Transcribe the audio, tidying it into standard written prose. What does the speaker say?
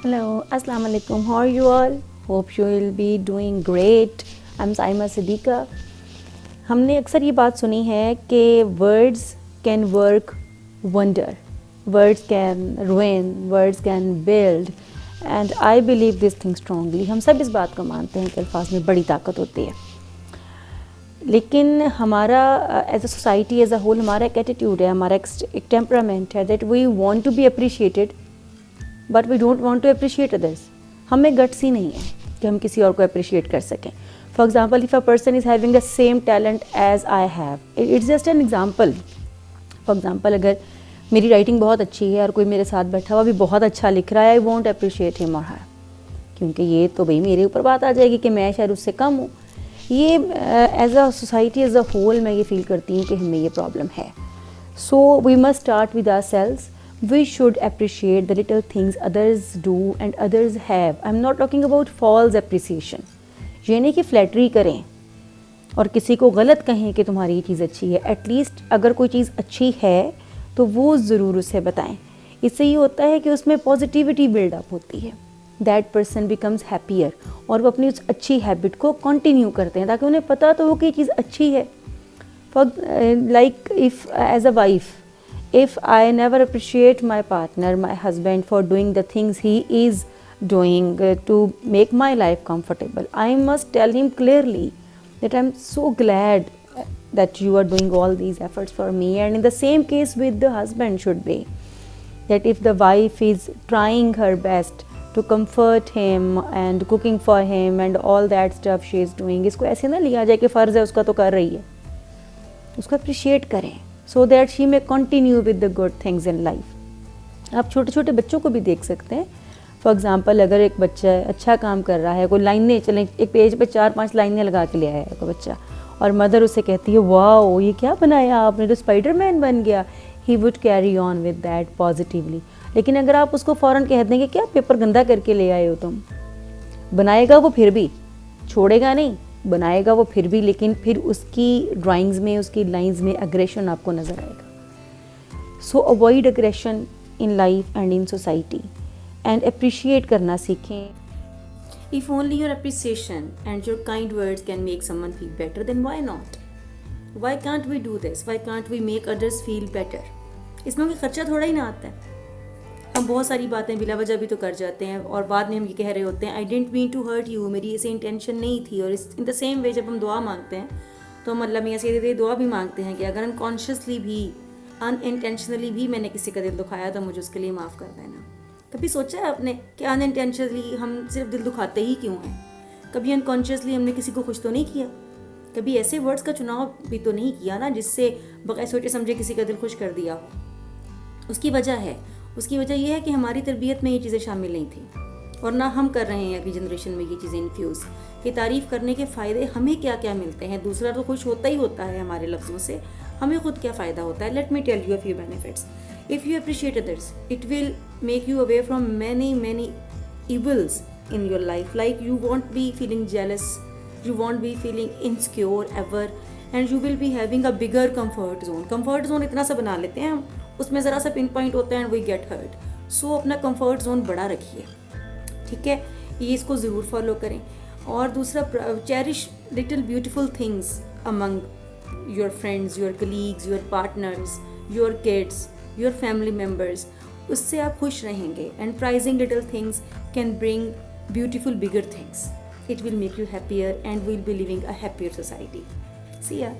Hello, Assalamu alaikum. How are you all? Hope you will be doing great. I'm Saima Siddiqa. हमने अक्सर ये बात सुनी है कि words can work wonder, words can ruin, words can build, and I believe this thing strongly. हम सब इस बात को मानते हैं कि अल्फाज में बड़ी ताकत होती है, लेकिन हमारा as a society as a whole हमारा एक एटीट्यूड है, हमारा एक टेम्परामेंट है that we want to be appreciated but we don't want to appreciate others. हमें गट्स ही नहीं है कि हम किसी और को अप्रिशिएट कर सकें. For example, if a person is having the same talent as I have, it's just an example. For example, अगर मेरी राइटिंग बहुत अच्छी है और कोई मेरे साथ बैठा हुआ भी बहुत अच्छा लिख रहा है, आई वॉन्ट अप्रिशिएट हिम और हर, क्योंकि ये तो भाई मेरे ऊपर बात आ जाएगी कि मैं शायद उससे कम हूँ. ये as a society as a whole मैं ये फील करती हूँ कि हमें ये प्रॉब्लम है. So we must start with ourselves. We should appreciate the little things others do and others have. I'm not talking about false appreciation. ये नहीं कि फ्लैटरी करें और किसी को गलत कहें कि तुम्हारी ये चीज़ अच्छी है. एटलीस्ट अगर कोई चीज़ अच्छी है तो वो ज़रूर उसे बताएं. इससे ये होता है कि उसमें पॉजिटिविटी बिल्डअप होती है. दैट पर्सन बिकम्स हैप्पियर और वो अपनी उस अच्छी हैबिट को कंटिन्यू करते हैं ताकि उन्हें पता तो हो कि ये चीज़ अच्छी है. For like if as a wife, if I never appreciate my partner, my husband, for doing the things he is doing to make my life comfortable, I must tell him clearly that I'm so glad that you are doing all these efforts for me. And in the same case with the husband should be that if the wife is trying her best to comfort him and cooking for him and all that stuff she is doing, इसको ऐसे ना लिया जाए कि फ़र्ज़ है उसका तो कर रही है. उसको अप्रिशिएट करें so that she may continue with the good things in life. आप छोटे छोटे बच्चों को भी देख सकते हैं. फॉर एग्ज़ाम्पल, अगर एक बच्चा अच्छा काम कर रहा है, कोई लाइनें चलें, एक पेज पे 4-5 लाइनें लगा के ले आया कोई बच्चा और मदर उसे कहती है वाओ ये क्या बनाया आपने, तो स्पाइडरमैन बन गया. He would carry on with that positively. लेकिन अगर आप उसको फ़ौरन कह देंगे क्या पेपर गंदा करके ले आए हो तुम, बनाएगा वो फिर भी, छोड़ेगा नहीं, बनाएगा वो फिर भी, लेकिन फिर उसकी ड्राइंग्स में, उसकी लाइंस में अग्रेशन आपको नज़र आएगा. So avoid aggression in life and in society and appreciate करना सीखें. If only your appreciation and your kind words can make someone feel better, then why not. Why can't we do this, why can't we make others feel better. इसमें कोई खर्चा थोड़ा ही ना आता है. हम बहुत सारी बातें बिला वजह भी तो कर जाते हैं और बाद में हम ये कह रहे होते हैं I didn't mean to hurt you, मेरी ऐसे इंटेंशन नहीं थी. और इन द सेम वे जब हम दुआ मांगते हैं तो हम अल्लाह मियां से दुआ भी मांगते हैं कि अगर अनकॉन्शियसली भी, अनइंटेंशनली भी मैंने किसी का दिल दुखाया तो मुझे उसके लिए माफ़ कर देना. कभी सोचा है आपने कि अनइंटेंशनली हम सिर्फ दिल दुखाते ही क्यों हैं? कभी अनकॉन्शियसली हमने किसी को खुश तो नहीं किया? कभी ऐसे वर्ड्स का चुनाव भी तो नहीं किया ना जिससे बगैर सोचे समझे किसी का दिल खुश कर दिया हो? उसकी वजह यह है कि हमारी तरबियत में ये चीज़ें शामिल नहीं थी और ना हम कर रहे हैं अगली जनरेशन में ये चीज़ें इन्फ्यूज़ कि तारीफ़ करने के फ़ायदे हमें क्या क्या मिलते हैं. दूसरा तो खुश होता ही होता है हमारे लफ्ज़ों से, हमें खुद क्या फ़ायदा होता है. Let me tell you a few benefits. If you appreciate others, it will make you away from many evils in your life. Like you won't be feeling jealous, you won't be feeling insecure ever, and you will be having a bigger comfort zone. Comfort zone इतना सा बना लेते हैं हम, उसमें ज़रा सा pin point होता है एंड वी गेट हर्ट. सो अपना कंफर्ट जोन बड़ा रखिए, ठीक है. ये इसको ज़रूर फॉलो करें. और दूसरा, cherish little beautiful things among your friends, your colleagues, your partners, your kids, your family members. उससे आप खुश रहेंगे. And praising little things can bring beautiful bigger things. It will make you happier and will be living a happier society. See या.